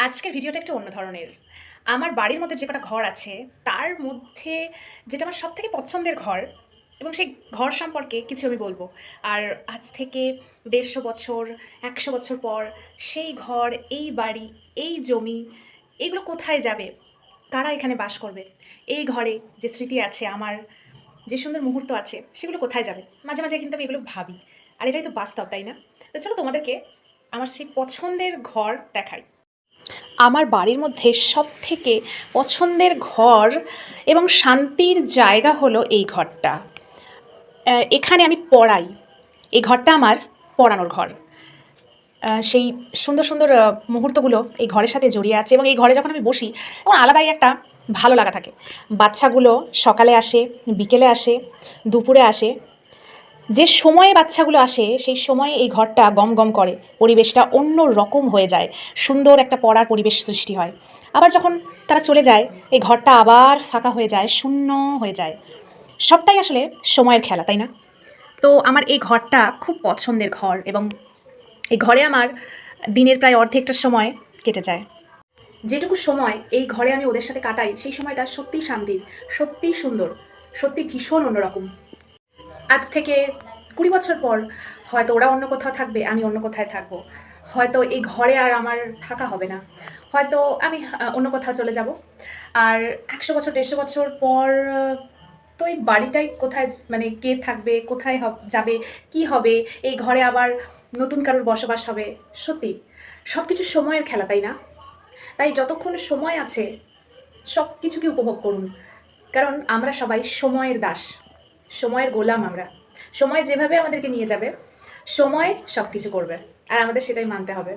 আজকের ভিডিওটা একটু অন্য ধরনের। আমার বাড়ির মধ্যে যে কটা ঘর আছে, তার মধ্যে যেটা আমার সবথেকে পছন্দের ঘর এবং সেই ঘর সম্পর্কে কিছু আমি বলব। আর আজ থেকে ১৫০ বছর, ১০০ বছর পর সেই ঘর, এই বাড়ি, এই জমি এগুলো কোথায় যাবে? কারা এখানে বাস করবে? এই ঘরে যে স্মৃতি আছে আমার, যে সুন্দর মুহূর্ত আছে, সেগুলো কোথায় যাবে? মাঝে, মাঝে কিন্তু আমি এগুলো ভাবি। আর এটাই তো বাস্তব, তাই না? তো চলো তোমাদেরকে আমার সেই পছন্দের ঘর দেখাই। আমার বাড়ির মধ্যে সবথেকে পছন্দের ঘর এবং শান্তির জায়গা হলো এই ঘরটা। এখানে আমি পড়াই। এই ঘরটা আমার পড়ানোর ঘর। সেই সুন্দর, সুন্দর মুহূর্তগুলো এই ঘরের সাথে জড়িয়ে আছে এবং এই ঘরে যখন আমি বসি, তখন আলাদাই একটা ভালো লাগা থাকে। বাচ্চাগুলো সকালে আসে, বিকেলে আসে, দুপুরে আসে। যে সময়ে বাচ্চাগুলো আসে, সেই সময়ে এই ঘরটা গমগম করে। পরিবেশটা অন্য রকম হয়ে যায়। সুন্দর একটা পড়ার পরিবেশ সৃষ্টি হয়। আবার যখন তারা চলে যায়, এই ঘরটা আবার ফাঁকা হয়ে যায়, শূন্য হয়ে যায়। সবটাই আসলে সময়ের খেলা, তাই না? তো আমার এই ঘরটা খুব পছন্দের ঘর এবং এই ঘরে আমার দিনের প্রায় অর্ধেকটা সময় কেটে যায়। যেটুকু সময় এই ঘরে আমি ওদের সাথে কাটাই, সেই সময়টা সত্যিই শান্তির, সত্যিই সুন্দর, সত্যি ভীষণ অন্যরকম। আজ থেকে ২০ বছর পর হয়তো ওরা অন্য কোথাও থাকবে, আমি অন্য কোথায় থাকবো। হয়তো এই ঘরে আর আমার থাকা হবে না। হয়তো আমি অন্য কোথাও চলে যাব। আর ১০০ বছর, ১৫০ বছর পর তো এই বাড়িটাই কোথায়, মানে কে থাকবে, কোথায় যাবে, কি হবে, এই ঘরে আবার নতুন কারোর বসবাস হবে। সত্যি সবকিছু সময়ের খেলা, তাই না? তাই যতক্ষণ সময় আছে সব কিছুকে উপভোগ করুন। কারণ আমরা সবাই সময়ের দাস, সময়ের গোলাম আমরা। সময় যেভাবে আমাদেরকে নিয়ে যাবে, সময় সব কিছু করবে। আর আমাদের সেটাই মানতে হবে।